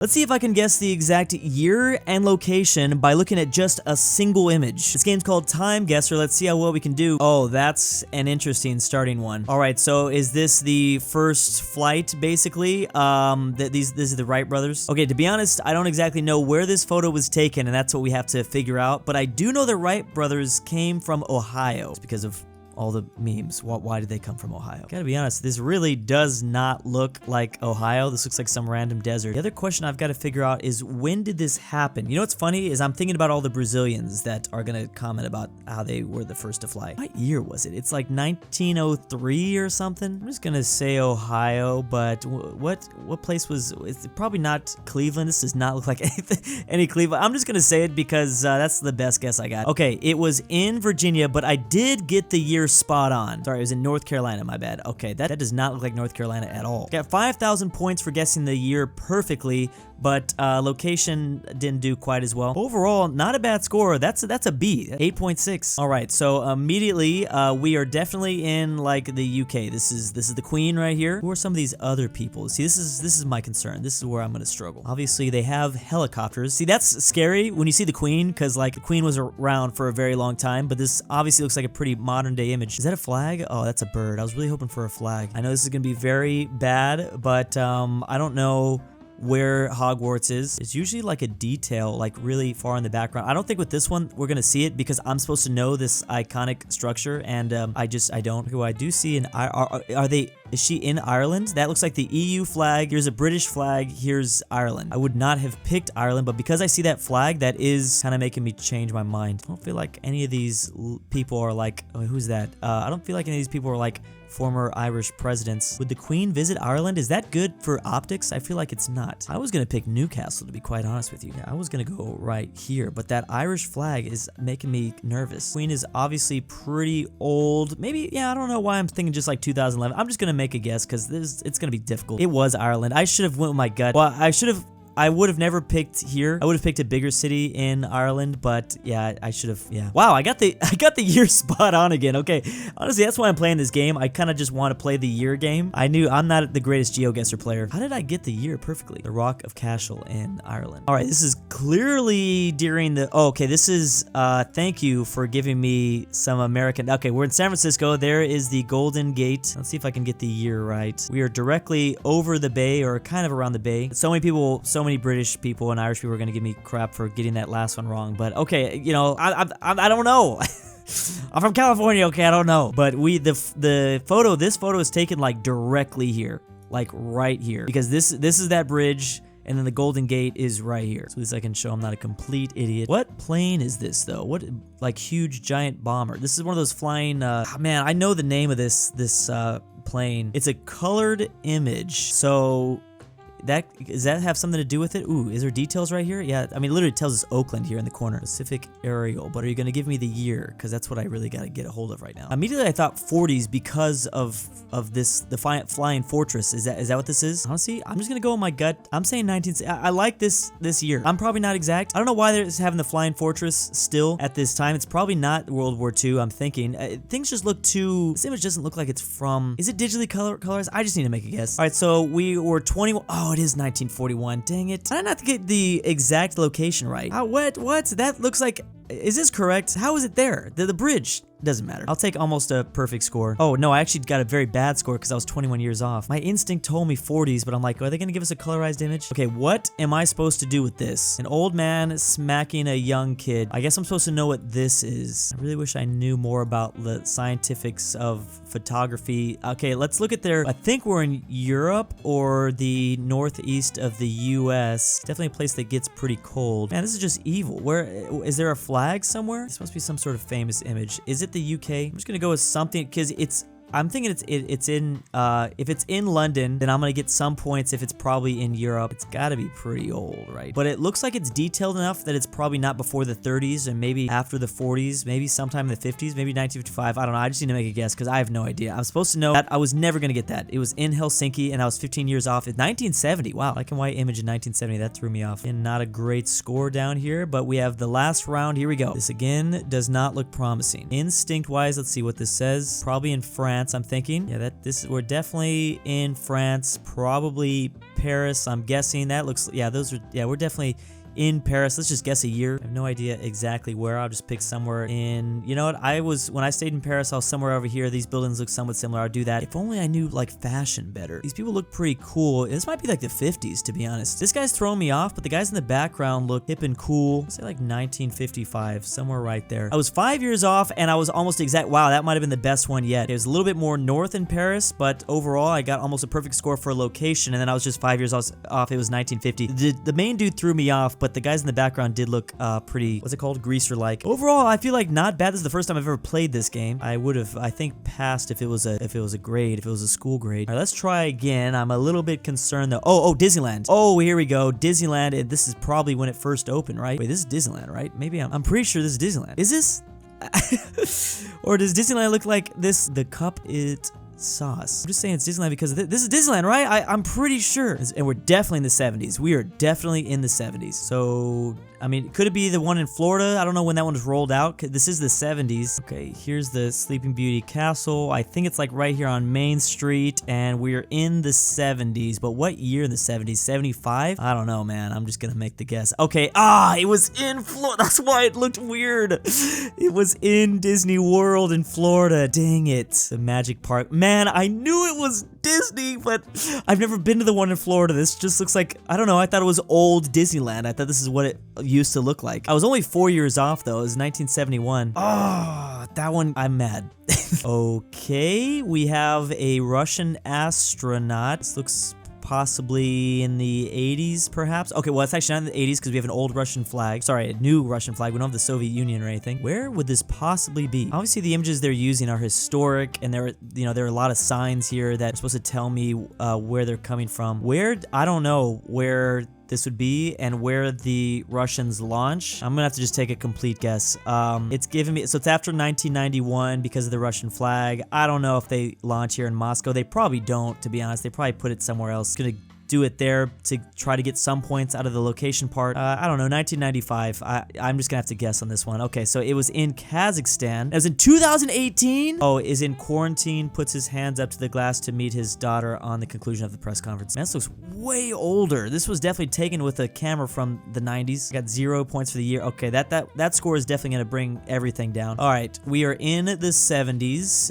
Let's see if I can guess the exact year and location by looking at just a single image. This game's called Time Guesser. Let's see how well we can do. Oh, that's an interesting starting one. All right, so is this the first flight, basically? This is the Wright brothers. Okay, to be honest, I don't exactly know where this photo was taken, and that's what we have to figure out. But I do know the Wright brothers came from Ohio. It's because of all the memes. Why did they come from Ohio? Gotta be honest, this really does not look like Ohio. This looks like some random desert. The other question I've got to figure out is, when did this happen? You know what's funny is I'm thinking about all the Brazilians that are gonna comment about how they were the first to fly. What year was it? It's like 1903 or something. I'm just gonna say Ohio, but what place was? It's probably not Cleveland. This does not look like any Cleveland. I'm just gonna say it because that's the best guess I got. Okay, it was in Virginia, but I did get the year spot on. Sorry, it was in North Carolina, my bad. Okay, that does not look like North Carolina at all. Got 5,000 points for guessing the year perfectly, but location didn't do quite as well. Overall, not a bad score. That's a B, 8.6. All right, so immediately we are definitely in like the UK. This is the Queen right here. Who are some of these other people? See, this is my concern. This is where I'm gonna struggle. Obviously, they have helicopters. See, that's scary when you see the Queen, because like the Queen was around for a very long time, but this obviously looks like a pretty modern day image. Is that a flag? Oh, that's a bird. I was really hoping for a flag. I know this is gonna be very bad, but I don't know where Hogwarts is. It's usually like a detail, like really far in the background. I don't think with this one we're gonna see it because I'm supposed to know this iconic structure, and I don't. Who I do see is she in Ireland? That looks like the EU flag. Here's a British flag. Here's Ireland. I would not have picked Ireland, but because I see that flag, that is kind of making me change my mind. I don't feel like any of these people are like, oh, who's that? I don't feel like any of these people are like former Irish presidents. Would the Queen visit Ireland? Is that good for optics? I feel like it's not. I was gonna pick Newcastle, to be quite honest with you. I was gonna go right here, but that Irish flag is making me nervous. Queen is obviously pretty old. Maybe, yeah, I don't know why I'm thinking just like 2011. I'm just gonna make a guess because it's gonna be difficult. It was Ireland. I should have went with my gut. Well, I would have never picked here. I would have picked a bigger city in Ireland, but yeah, I should have. Yeah. Wow, I got the year spot on again. Okay, honestly, that's why I'm playing this game. I kind of just want to play the year game. I knew I'm not the greatest Geoguessr player. How did I get the year perfectly? The Rock of Cashel in Ireland. All right, this is clearly during the. Oh, okay, this is. Thank you for giving me some American. Okay, we're in San Francisco. There is the Golden Gate. Let's see if I can get the year right. We are directly over the bay, or kind of around the bay. So many British people and Irish people are gonna give me crap for getting that last one wrong, but okay, you know, I don't know. I'm from California, okay, I don't know, but this photo is taken like directly here, like right here, because this is that bridge, and then the Golden Gate is right here. So at least I can show I'm not a complete idiot. What plane is this though? What, like, huge giant bomber? This is one of those flying. Man, I know the name of this plane. It's a colored image, so. Does that have something to do with it? Ooh, is there details right here? Yeah, I mean, it literally tells us Oakland here in the corner. Pacific Aerial, but are you gonna give me the year? Because that's what I really gotta get a hold of right now. Immediately I thought 40s because of this, the flying fortress. Is that what this is? Honestly, I'm just gonna go with my gut. I'm saying 19. I like this year. I'm probably not exact. I don't know why they're having the flying fortress still at this time. It's probably not World War II, I'm thinking. Things just look too. This image doesn't look like it's from. Is it digitally colorized? I just need to make a guess. All right, so we were 21. Oh, it is 1941. Dang it. I did not get the exact location right. What? That looks like. Is this correct? How is it there? The bridge. Doesn't matter. I'll take almost a perfect score. Oh, no, I actually got a very bad score because I was 21 years off. My instinct told me 40s, but I'm like, are they going to give us a colorized image? Okay, what am I supposed to do with this? An old man smacking a young kid. I guess I'm supposed to know what this is. I really wish I knew more about the scientifics of photography. Okay, let's look at I think we're in Europe or the northeast of the US. Definitely a place that gets pretty cold. Man, this is just evil. Where is there a flag somewhere? This must be some sort of famous image. Is it the UK? I'm just gonna go with something because I'm thinking it's in, if it's in London, then I'm gonna get some points. If it's probably in Europe, it's gotta be pretty old, right? But it looks like it's detailed enough that it's probably not before the 30s and maybe after the 40s, maybe sometime in the 50s, maybe 1955. I don't know. I just need to make a guess because I have no idea. I'm supposed to know that. I was never gonna get that. It was in Helsinki and I was 15 years off. It's 1970. Wow, black and white image in 1970. That threw me off. And not a great score down here, but we have the last round. Here we go. This again does not look promising. Instinct-wise, let's see what this says. Probably in France. I'm thinking. Yeah, we're definitely in France, probably Paris, I'm guessing. That looks, yeah, those are, yeah, we're definitely in Paris. Let's just guess a year. I have no idea exactly where. I'll just pick somewhere in, you know what, when I stayed in Paris, I was somewhere over here. These buildings look somewhat similar. I'll do that. If only I knew like fashion better. These people look pretty cool. This might be like the 50s, to be honest. This guy's throwing me off, but the guys in the background look hip and cool. I'll say like 1955, somewhere right there. I was 5 years off and I was almost exact. Wow, that might have been the best one yet. It was a little bit more north in Paris, but overall I got almost a perfect score for a location, and then I was just 5 years off. It was 1950. The main dude threw me off, but the guys in the background did look pretty, what's it called, greaser-like. Overall, I feel like not bad. This is the first time I've ever played this game. I would have, I think, passed if it was a grade, if it was a school grade. All right, let's try again. I'm a little bit concerned though. Oh, Disneyland. Oh, here we go. Disneyland. This is probably when it first opened, right? Wait, this is Disneyland, right? Maybe I'm pretty sure this is Disneyland. Is this? Or does Disneyland look like this? The cup is sauce. I'm just saying it's Disneyland because this is Disneyland, right? I'm pretty sure. And we're definitely in the 70s. We are definitely in the 70s. So, I mean, could it be the one in Florida? I don't know when that one was rolled out. This is the 70s. Okay, here's the Sleeping Beauty Castle. I think it's like right here on Main Street, and we're in the 70s. But what year in the 70s? 75? I don't know, man. I'm just gonna make the guess. Okay, it was in Florida. That's why it looked weird. It was in Disney World in Florida. Dang it. The Magic Park. Man, I knew it was Disney, but I've never been to the one in Florida. This just looks like, I don't know, I thought it was old Disneyland. I thought this is what it used to look like. I was only 4 years off though. It was 1971. Oh, that one, I'm mad. Okay, we have a Russian astronaut. This looks possibly in the 80s, perhaps. Okay, well, it's actually not in the 80s because we have an old Russian flag. Sorry, a new Russian flag. We don't have the Soviet Union or anything. Where would this possibly be? Obviously, the images they're using are historic, and there are a lot of signs here that are supposed to tell me where they're coming from. Where? I don't know where this would be and where the Russians launch. I'm gonna have to just take a complete guess. It's giving me, so it's after 1991 because of the Russian flag. I don't know if they launch here in Moscow. They probably don't, to be honest. They probably put it somewhere else. Gonna do it there to try to get some points out of the location part. I don't know, 1995. I'm just gonna have to guess on this one. Okay, so it was in Kazakhstan. It was in 2018. Oh, is in quarantine, puts his hands up to the glass to meet his daughter on the conclusion of the press conference. Man, this looks way older. This was definitely taken with a camera from the 90s. Got 0 points for the year. Okay, that score is definitely gonna bring everything down. All right, we are in the 70s,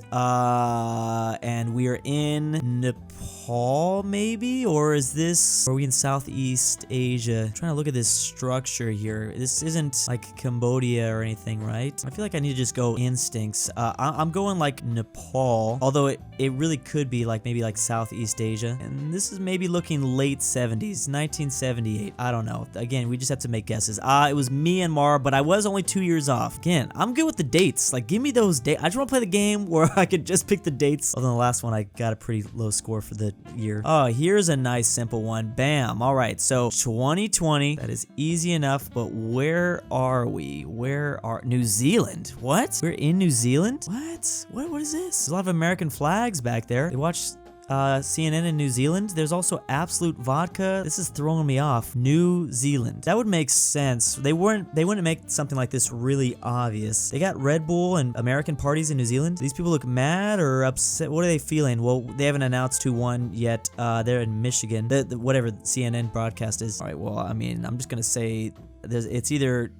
and we are in Nepal, maybe, or is this, are we in Southeast Asia? I'm trying to look at this structure here. This isn't like Cambodia or anything, right? I feel like I need to just go instincts. I'm going like Nepal, although it really could be like maybe like Southeast Asia. And this is maybe looking late 70s, 1978. I don't know. Again, we just have to make guesses. It was Myanmar, but I was only 2 years off. Again, I'm good with the dates. Like, give me those dates. I just want to play the game where I could just pick the dates. Although the last one, I got a pretty low score for the year. Oh, here's a nice simple one. Bam. All right, so 2020. That is easy enough, but where are we? New Zealand? What? We're in New Zealand? What is this? There's a lot of American flags back there. They watch CNN in New Zealand. There's also Absolute Vodka. This is throwing me off. New Zealand. That would make sense. They wouldn't make something like this really obvious. They got Red Bull and American parties in New Zealand. These people look mad or upset. What are they feeling? Well, they haven't announced who won yet. They're in Michigan. Whatever CNN broadcast is. All right, well, I mean, I'm just gonna say it's either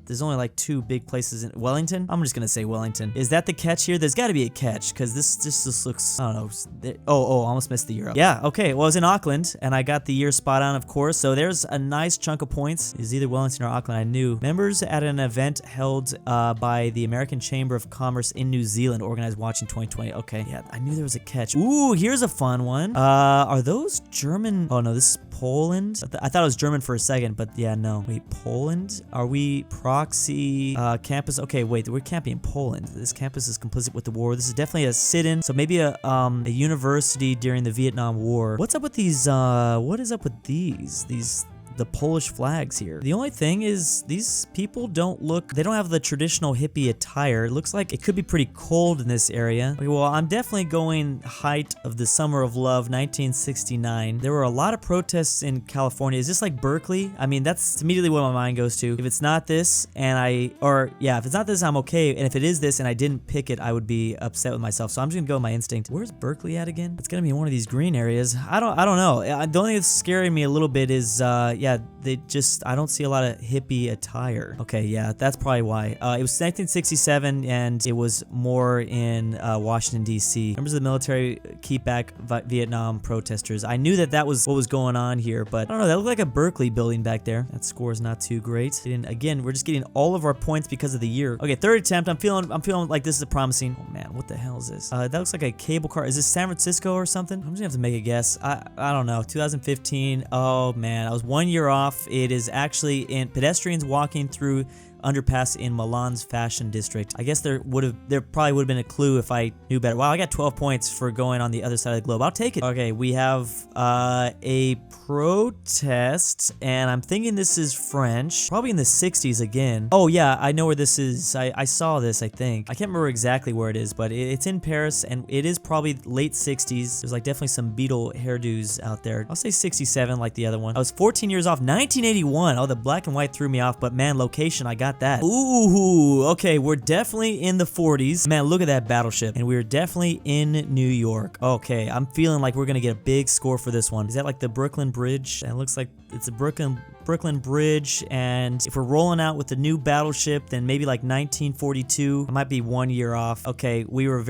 there's only like 2 big places in Wellington. I'm just gonna say Wellington. Is that the catch here? There's got to be a catch because this just looks, I don't know. Oh, almost missed the Euro. Yeah, okay. Well, I was in Auckland and I got the year spot on, of course. So there's a nice chunk of points. It's either Wellington or Auckland. I knew. Members at an event held by the American Chamber of Commerce in New Zealand organized Watching 2020. Okay, yeah, I knew there was a catch. Ooh, here's a fun one. Are those German? Oh no, this is Poland. I thought it was German for a second, but yeah, no. Wait, Poland? Are we proxy campus? Okay, wait, we can't be in Poland. This campus is complicit with the war. This is definitely a sit-in, so maybe a university during the Vietnam War. What's up with these? What is up with these? the Polish flags here. The only thing is these people they don't have the traditional hippie attire. It looks like it could be pretty cold in this area. Okay, well, I'm definitely going height of the Summer of Love, 1969. There were a lot of protests in California. Is this like Berkeley? I mean, that's immediately what my mind goes to. If it's not this if it's not this, I'm okay. And if it is this and I didn't pick it, I would be upset with myself. So I'm just gonna go with my instinct. Where's Berkeley at again? It's gonna be in one of these green areas. I don't know. The only thing that's scaring me a little bit is, I don't see a lot of hippie attire. Okay, yeah, that's probably why. It was 1967 and it was more in Washington, D.C. Members of the military keep back Vietnam protesters. I knew that was what was going on here, but I don't know. That looked like a Berkeley building back there. That score is not too great. And again, we're just getting all of our points because of the year. Okay, third attempt. I'm feeling like this is a promising. Oh man, what the hell is this? That looks like a cable car. Is this San Francisco or something? I'm just gonna have to make a guess. I don't know. 2015. Oh man, I was 1 year off. It is actually in pedestrians walking through underpass in Milan's fashion district. I guess there probably would have been a clue if I knew better. Wow, I got 12 points for going on the other side of the globe. I'll take it. Okay, we have a protest, and I'm thinking this is French. Probably in the 60s again. Oh yeah, I know where this is. I saw this, I think. I can't remember exactly where it is, but it's in Paris, and it is probably late 60s. There's like definitely some Beatle hairdos out there. I'll say 67 like the other one. I was 14 years off. 1981. Oh, the black and white threw me off, but man, location, I got that. Ooh, okay, we're definitely in the 40s. Man, look at that battleship. And we're definitely in New York. Okay, I'm feeling like we're gonna get a big score for this one. Is that like the Brooklyn Bridge? It looks like it's a Brooklyn Bridge, and if we're rolling out with the new battleship, then maybe like 1942. I might be 1 year off. Okay, we were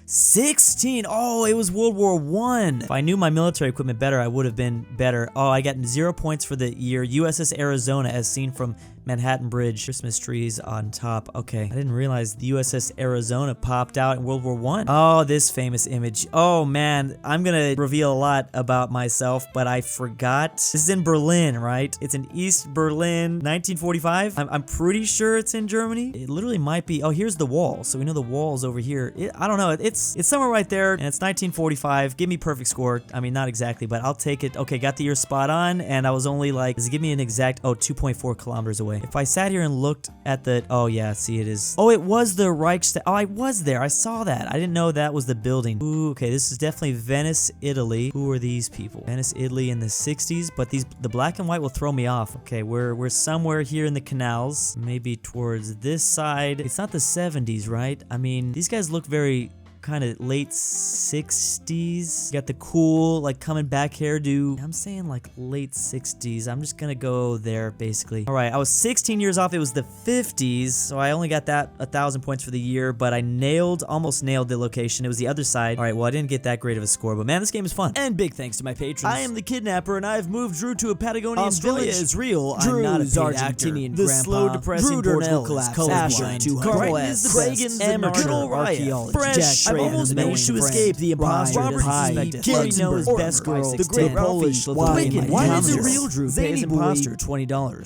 16. Oh, it was World War I. If I knew my military equipment better, I would have been better. Oh, I got 0 points for the year. USS Arizona as seen from Manhattan Bridge. Christmas trees on top. Okay, I didn't realize the USS Arizona popped out in World War I. Oh, this famous image. Oh man, I'm gonna reveal a lot about myself, but I forgot. This is in Berlin, right? It's in East Berlin, 1945. I'm pretty sure it's in Germany. It literally might be. Oh, here's the wall. So we know the wall's over here. I don't know. It's somewhere right there, and it's 1945. Give me perfect score. I mean, not exactly, but I'll take it. Okay, got the year spot on, and I was only like, does it give me an exact? Oh, 2.4 kilometers away. If I sat here and looked at the, oh yeah, see it is. Oh, it was the Reichstag. Oh, I was there. I saw that. I didn't know that was the building. Ooh, okay, this is definitely Venice, Italy. Who are these people? Venice, Italy in the 60s, but the black and white will throw me off. Okay, we're somewhere here in the canals, maybe towards this side. It's not the 70s, right? I mean, these guys look very kind of late 60s. Got the cool, like, coming back hairdo. I'm saying like late 60s. I'm just gonna go there basically. All right, I was 16 years off. It was the 50s, so I only got that 1,000 points for the year, but I almost nailed the location. It was the other side. All right, well, I didn't get that great of a score, but man, this game is fun. And big thanks to my patrons. I am the Kidnapper, and I've moved Drew to a Patagonian village. Is real. I'm not a paid Argentinian actor. The slow, depressing Portugal collapse. Asher, Carl S. Craigan's the Colonel Riot. Fresh. I've almost managed to escape the imposter. Robert suspected. Gary knows best girl. The great Polish. Wicked. Why did the real Drew pay his imposter $20?